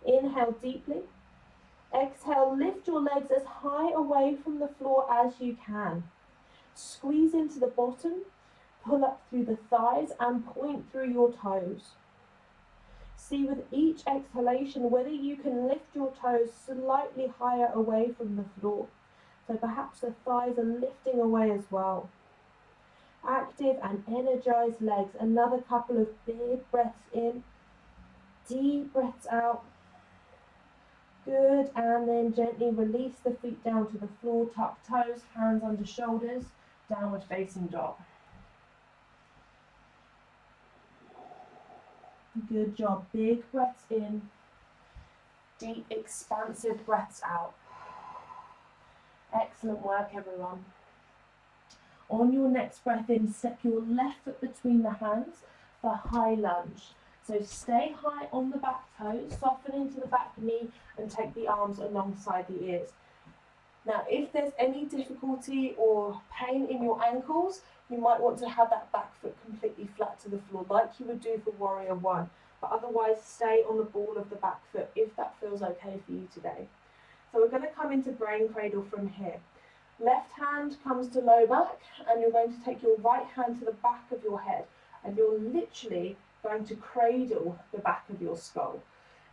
Inhale deeply. Exhale, lift your legs as high away from the floor as you can. Squeeze into the bottom, pull up through the thighs and point through your toes. See with each exhalation whether you can lift your toes slightly higher away from the floor. So perhaps the thighs are lifting away as well. Active and energized legs. Another couple of big breaths in. Deep breaths out. Good, and then gently release the feet down to the floor, tuck toes, hands under shoulders, downward facing dog. Good job, big breaths in, deep expansive breaths out. Excellent work, everyone. On your next breath in, step your left foot between the hands for high lunge. So stay high on the back toes, soften into the back knee and take the arms alongside the ears. Now, if there's any difficulty or pain in your ankles, you might want to have that back foot completely flat to the floor, like you would do for Warrior One. But otherwise, stay on the ball of the back foot if that feels okay for you today. So we're going to come into brain cradle from here. Left hand comes to low back, and you're going to take your right hand to the back of your head, and you're literally going to cradle the back of your skull.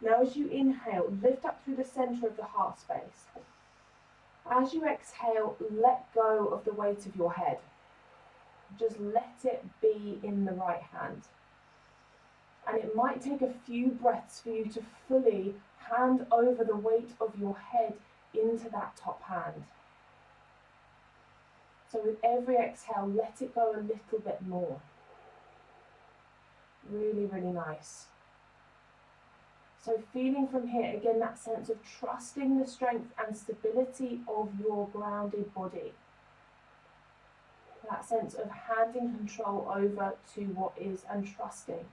Now as you inhale, lift up through the center of the heart space. As you exhale, let go of the weight of your head. Just let it be in the right hand. And it might take a few breaths for you to fully hand over the weight of your head into that top hand. So with every exhale, let it go a little bit more. Really, really nice. So feeling from here, again, that sense of trusting the strength and stability of your grounded body. That sense of handing control over to what is and trusting.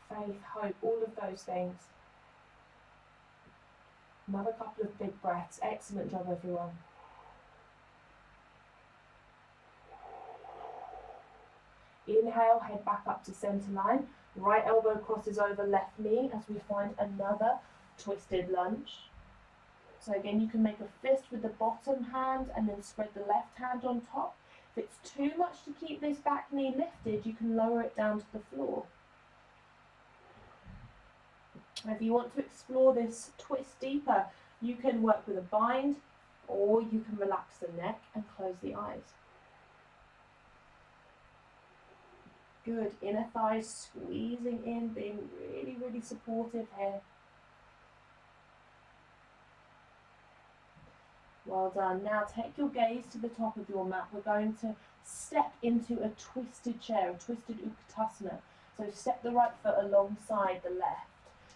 Faith, hope, all of those things. Another couple of big breaths. Excellent job, everyone. Inhale, head back up to center line. Right elbow crosses over left knee as we find another twisted lunge. So again, you can make a fist with the bottom hand and then spread the left hand on top. If it's too much to keep this back knee lifted, you can lower it down to the floor. If you want to explore this twist deeper, you can work with a bind, or you can relax the neck and close the eyes. Good, inner thighs squeezing in, being really, really supportive here. Well done. Now take your gaze to the top of your mat. We're going to step into a twisted chair, a twisted Utkatasana. So step the right foot alongside the left.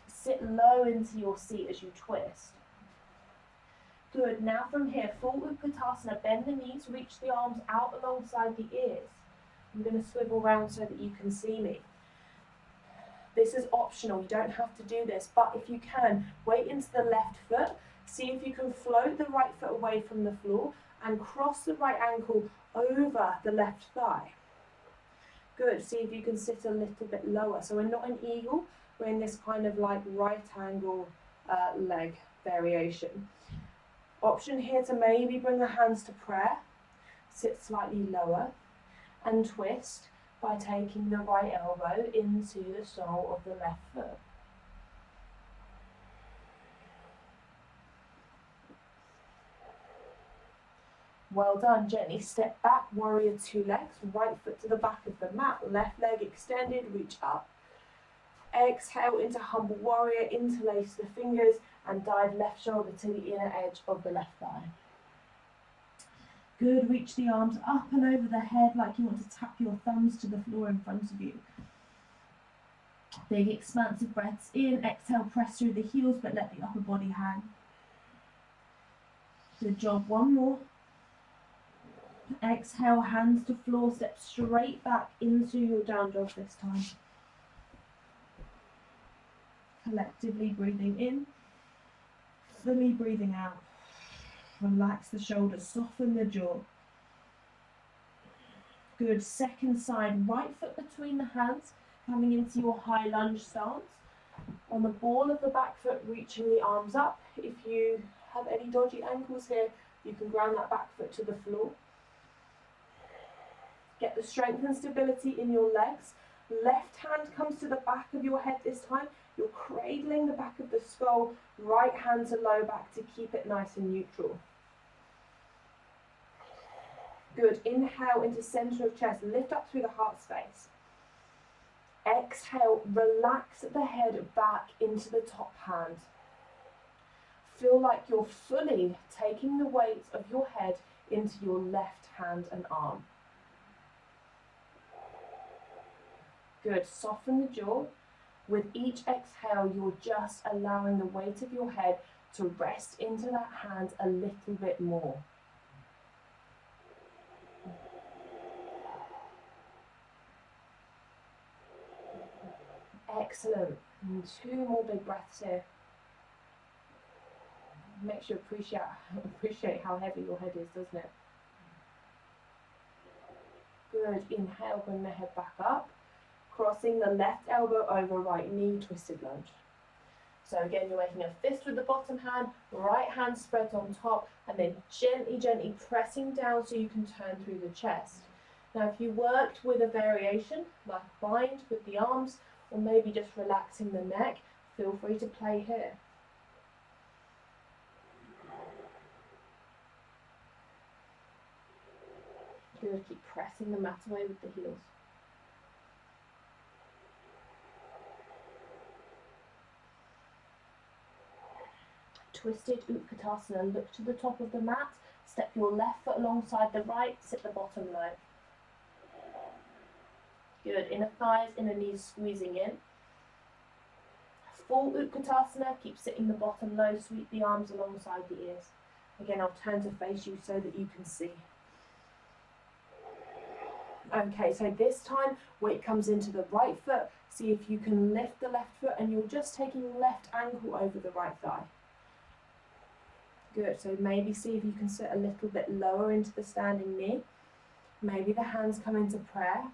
Sit low into your seat as you twist. Good. Now from here, full Utkatasana, bend the knees, reach the arms out alongside the ears. I'm going to swivel around so that you can see me. This is optional, you don't have to do this, but if you can, weight into the left foot, See if you can float the right foot away from the floor and cross the right ankle over the left thigh. Good, see if you can sit a little bit lower. So we're not in eagle, we're in this kind of like right angle leg variation. Option here to maybe bring the hands to prayer, sit slightly lower and twist by taking the right elbow into the sole of the left foot. Well done, gently step back, warrior two legs, right foot to the back of the mat, left leg extended, reach up. Exhale into humble warrior, interlace the fingers and dive left shoulder to the inner edge of the left thigh. Good, reach the arms up and over the head like you want to tap your thumbs to the floor in front of you. Big expansive breaths in, exhale, press through the heels but let the upper body hang. Good job, one more. Exhale, hands to floor, step straight back into your down dog this time. Collectively breathing in, fully breathing out. Relax the shoulders, soften the jaw. Good, second side, right foot between the hands, coming into your high lunge stance. On the ball of the back foot, reaching the arms up. If you have any dodgy ankles here, you can ground that back foot to the floor. Get the strength and stability in your legs. Left hand comes to the back of your head this time. You're cradling the back of the skull, right hand to low back to keep it nice and neutral. Good, inhale into center of chest, lift up through the heart space. Exhale, relax the head back into the top hand. Feel like you're fully taking the weight of your head into your left hand and arm. Good, soften the jaw. With each exhale, you're just allowing the weight of your head to rest into that hand a little bit more. Excellent. And 2 more big breaths here. Makes you appreciate how heavy your head is, doesn't it? Good. Inhale, bring the head back up. Crossing the left elbow over right knee, twisted lunge. So again, you're making a fist with the bottom hand, right hand spreads on top, and then gently, gently pressing down so you can turn through the chest. Now, if you worked with a variation, like bind with the arms, or maybe just relaxing the neck, feel free to play here. Good, keep pressing the mat away with the heels. Twisted Utkatasana, look to the top of the mat, step your left foot alongside the right, sit the bottom low. Good, inner thighs, inner knees squeezing in. Full Utkatasana, keep sitting the bottom low, sweep the arms alongside the ears. Again, I'll turn to face you so that you can see. Okay, so this time weight comes into the right foot. See if you can lift the left foot and you're just taking left ankle over the right thigh. Good, so maybe see if you can sit a little bit lower into the standing knee. Maybe the hands come into prayer.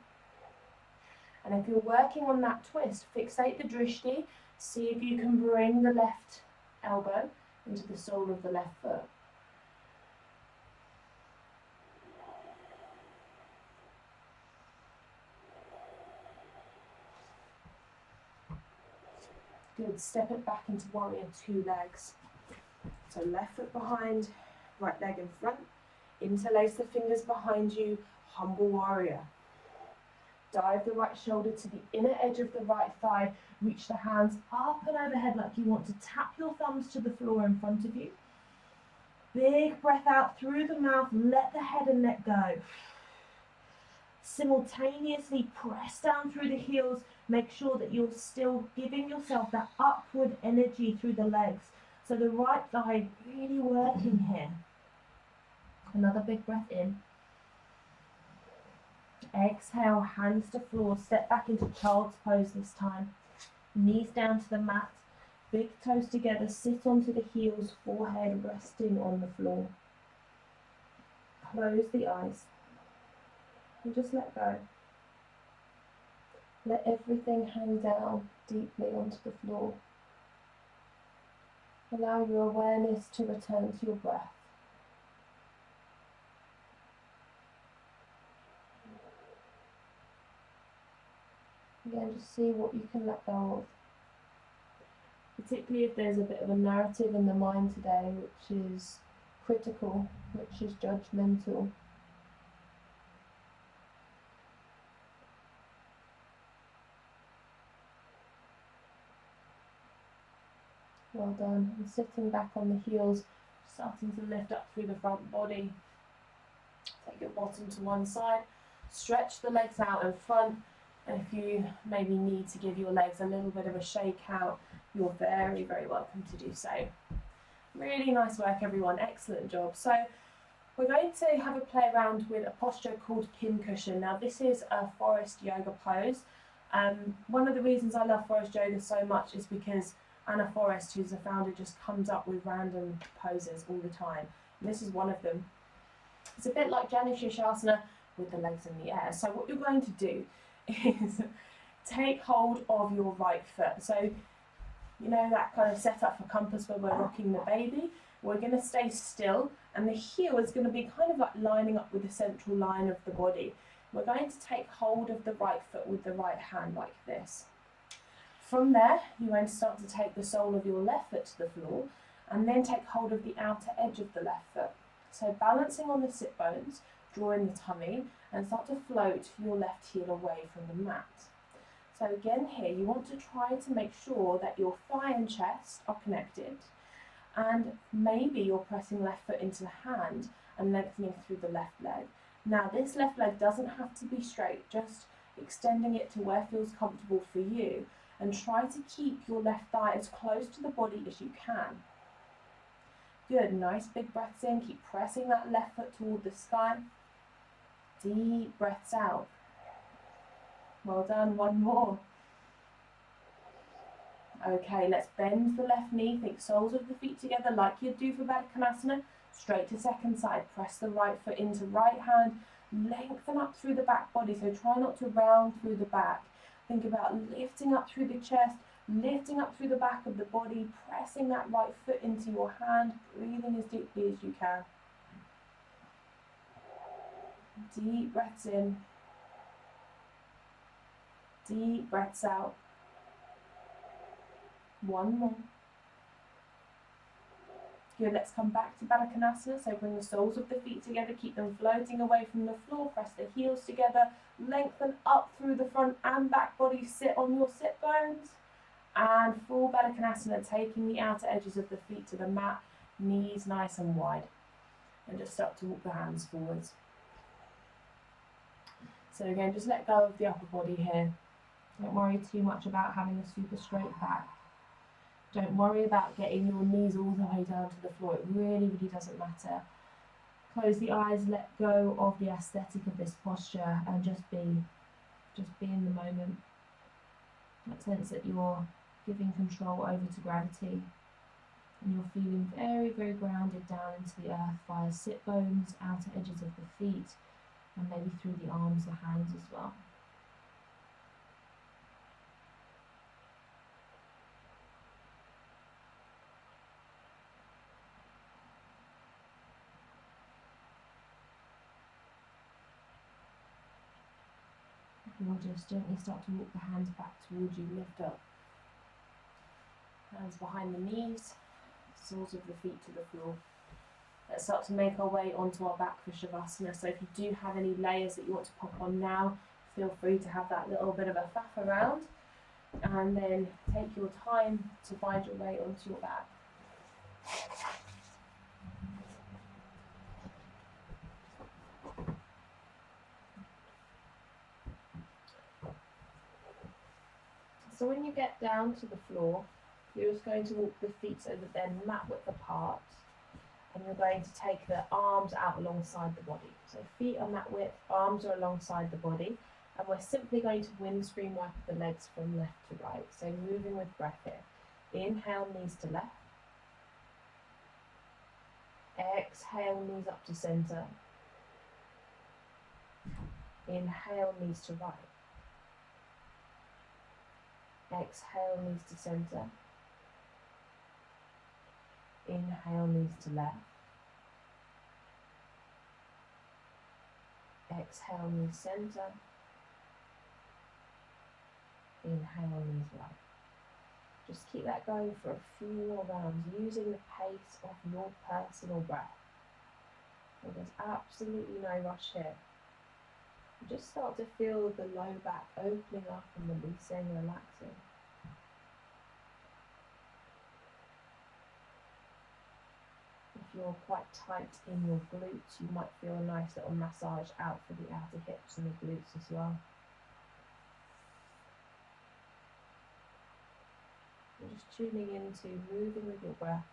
And if you're working on that twist, fixate the drishti. See if you can bring the left elbow into the sole of the left foot. Good, step it back into warrior two legs. So left foot behind, right leg in front. Interlace the fingers behind you, humble warrior. Dive the right shoulder to the inner edge of the right thigh. Reach the hands up and overhead like you want to tap your thumbs to the floor in front of you. Big breath out through the mouth, let the head and neck go. Simultaneously press down through the heels. Make sure that you're still giving yourself that upward energy through the legs. So the right thigh really working here. Another big breath in. Exhale, hands to floor, step back into child's pose this time. Knees down to the mat. Big toes together, sit onto the heels, forehead resting on the floor. Close the eyes and just let go. Let everything hang down deeply onto the floor. Allow your awareness to return to your breath. Again, just see what you can let go of. Particularly if there's a bit of a narrative in the mind today which is critical, which is judgmental. Well done. And sitting back on the heels, starting to lift up through the front body. Take your bottom to one side, stretch the legs out in front, and if you maybe need to give your legs a little bit of a shake out, you're very, very welcome to do so. Really nice work, everyone. Excellent job. So we're going to have a play around with a posture called pincushion. Now this is a Forrest Yoga pose. One of the reasons I love Forrest Yoga so much is because Anna Forrest, who's the founder, just comes up with random poses all the time. And this is one of them. It's a bit like Janu Shirshasana with the legs in the air. So what you're going to do is take hold of your right foot. So you know that kind of setup for compass where we're rocking the baby? We're going to stay still and the heel is going to be kind of like lining up with the central line of the body. We're going to take hold of the right foot with the right hand like this. From there, you're going to start to take the sole of your left foot to the floor and then take hold of the outer edge of the left foot. So balancing on the sit bones, draw in the tummy and start to float your left heel away from the mat. So again here, you want to try to make sure that your thigh and chest are connected and maybe you're pressing left foot into the hand and lengthening through the left leg. Now this left leg doesn't have to be straight, just extending it to where feels comfortable for you and try to keep your left thigh as close to the body as you can. Good, nice big breaths in, keep pressing that left foot toward the sky. Deep breaths out. Well done, one more. Okay, let's bend the left knee, think soles of the feet together like you'd do for Baddha Konasana. Straight to second side, press the right foot into right hand, lengthen up through the back body, so try not to round through the back. Think about lifting up through the chest, lifting up through the back of the body, pressing that right foot into your hand, breathing as deeply as you can. Deep breaths in. Deep breaths out. One more. Good, let's come back to Baddha Konasana. So bring the soles of the feet together, keep them floating away from the floor, press the heels together, lengthen up through the front and back body, sit on your sit bones. And full Baddha Konasana, taking the outer edges of the feet to the mat, knees nice and wide. And just start to walk the hands forwards. So again, just let go of the upper body here. Don't worry too much about having a super straight back. Don't worry about getting your knees all the way down to the floor. It really, really doesn't matter. Close the eyes, let go of the aesthetic of this posture and just be in the moment. That sense that you're giving control over to gravity and you're feeling very, very grounded down into the earth via sit bones, outer edges of the feet, and maybe through the arms, the hands as well. You'll just gently start to walk the hands back towards you, lift up. Hands behind the knees, soles of the feet to the floor. Let's start to make our way onto our back for Shavasana. So if you do have any layers that you want to pop on now, feel free to have that little bit of a faff around. And then take your time to find your way onto your back. So when you get down to the floor, you're just going to walk the feet so that they're mat width apart. And you're going to take the arms out alongside the body. So feet are mat width, arms are alongside the body. And we're simply going to windscreen wipe the legs from left to right. So moving with breath here. Inhale, knees to left. Exhale, knees up to center. Inhale, knees to right. Exhale, knees to center. Inhale, knees to left. Exhale, knees center. Inhale, knees right. Just keep that going for a few more rounds, using the pace of your personal breath. So there's absolutely no rush here. Just start to feel the low back opening up and releasing, relaxing. If you're quite tight in your glutes, you might feel a nice little massage out for the outer hips and the glutes as well. You're just tuning into moving with your breath,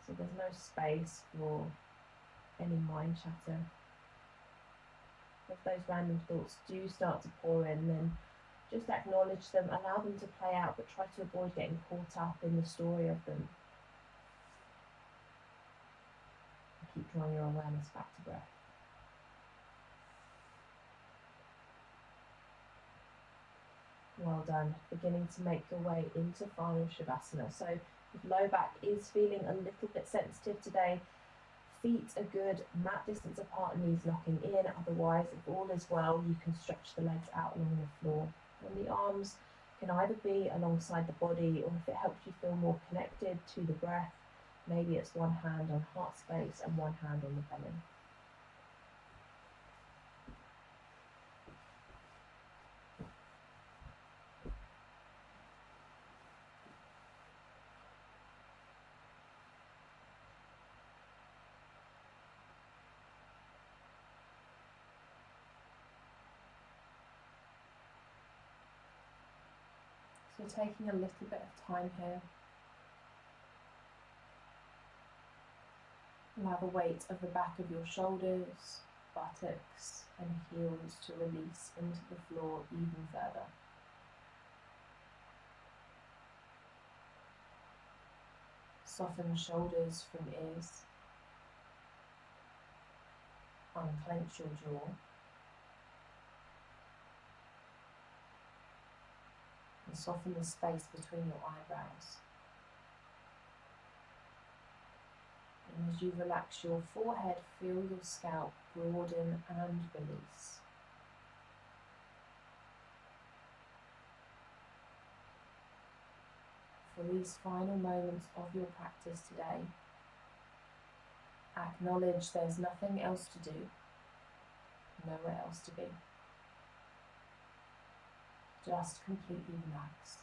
so there's no space for any mind chatter. If those random thoughts do start to pour in, then just acknowledge them, allow them to play out, but try to avoid getting caught up in the story of them. Keep drawing your awareness back to breath. Well done. Beginning to make your way into final Shavasana. So if low back is feeling a little bit sensitive today, feet are good, mat distance apart, knees knocking in. Otherwise, if all is well, you can stretch the legs out along the floor. And the arms can either be alongside the body, or if it helps you feel more connected to the breath, maybe it's one hand on heart space and one hand on the belly. So taking a little bit of time here. Allow the weight of the back of your shoulders, buttocks and heels to release into the floor even further. Soften shoulders from ears. Unclench your jaw. And soften the space between your eyebrows. And as you relax your forehead, feel your scalp broaden and release. For these final moments of your practice today, acknowledge there's nothing else to do, nowhere else to be. Just completely relax.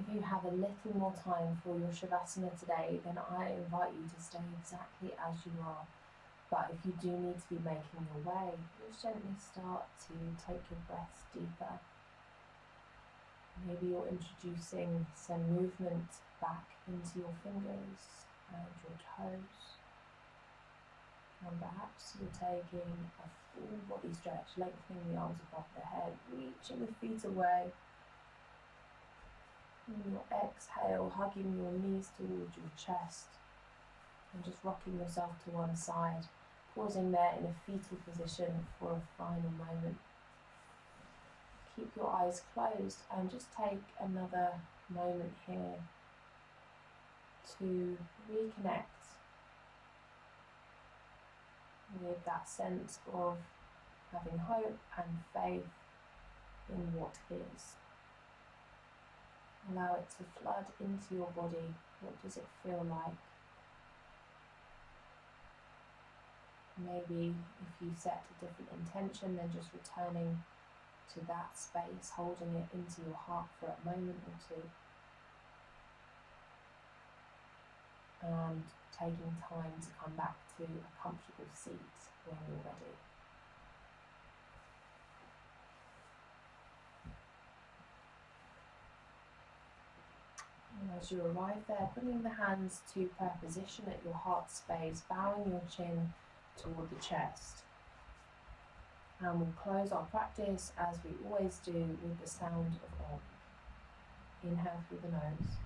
If you have a little more time for your Shavasana today, then I invite you to stay exactly as you are. But if you do need to be making your way, just gently start to take your breaths deeper. Maybe you're introducing some movement back into your fingers and your toes. And perhaps you're taking a full body stretch, lengthening the arms above the head, reaching the feet away. And your exhale, hugging your knees towards your chest and just rocking yourself to one side, pausing there in a fetal position for a final moment. Keep your eyes closed and just take another moment here to reconnect with that sense of having hope and faith in what is. Allow it to flood into your body. What does it feel like? Maybe if you set a different intention, then just returning to that space, holding it into your heart for a moment or two. And taking time to come back to a comfortable seat when you're ready. And as you arrive there, bringing the hands to prayer position at your heart space, bowing your chin toward the chest. And we'll close our practice as we always do with the sound of Om. Inhale through the nose.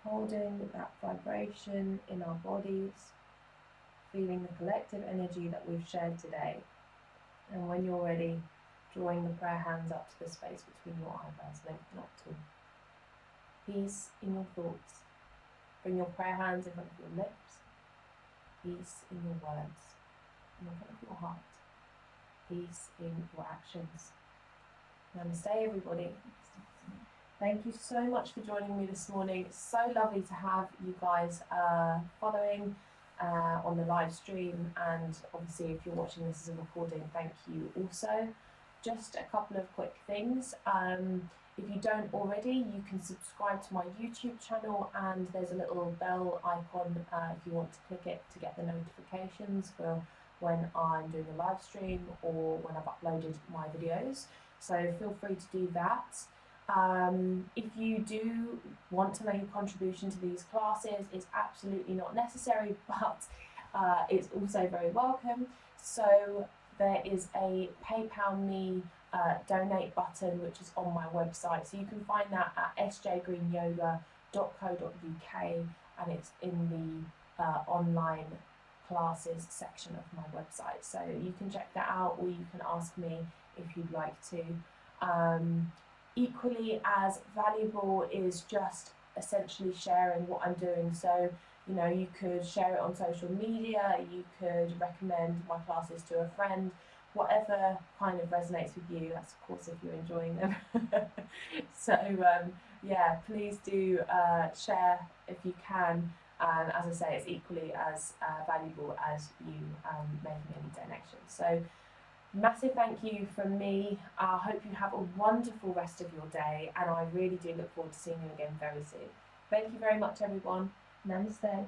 Holding that vibration in our bodies, feeling the collective energy that we've shared today. And when you're ready, drawing the prayer hands up to the space between your eyebrows, lengthen up to peace in your thoughts. Bring your prayer hands in front of your lips. Peace in your words, in front of your heart. Peace in your actions. Namaste, everybody. Thank you so much for joining me this morning. It's so lovely to have you guys following on the live stream, and obviously if you're watching this as a recording, thank you also. Just a couple of quick things. If you don't already, you can subscribe to my YouTube channel, and there's a little bell icon if you want to click it to get the notifications for when I'm doing a live stream or when I've uploaded my videos. So feel free to do that. If you do want to make a contribution to these classes, it's absolutely not necessary, but it's also very welcome. So there is a PayPal me donate button which is on my website, so you can find that at sjgreenyoga.co.uk, and it's in the online classes section of my website, so you can check that out, or you can ask me if you'd like to. Equally as valuable is just essentially sharing what I'm doing. So, you know, you could share it on social media, you could recommend my classes to a friend, whatever kind of resonates with you. That's of course if you're enjoying them. So yeah, please do share if you can. And as I say, it's equally as valuable as you making any donations. So massive thank you from me. I hope you have a wonderful rest of your day, and I really do look forward to seeing you again very soon. Thank you very much, everyone. Namaste.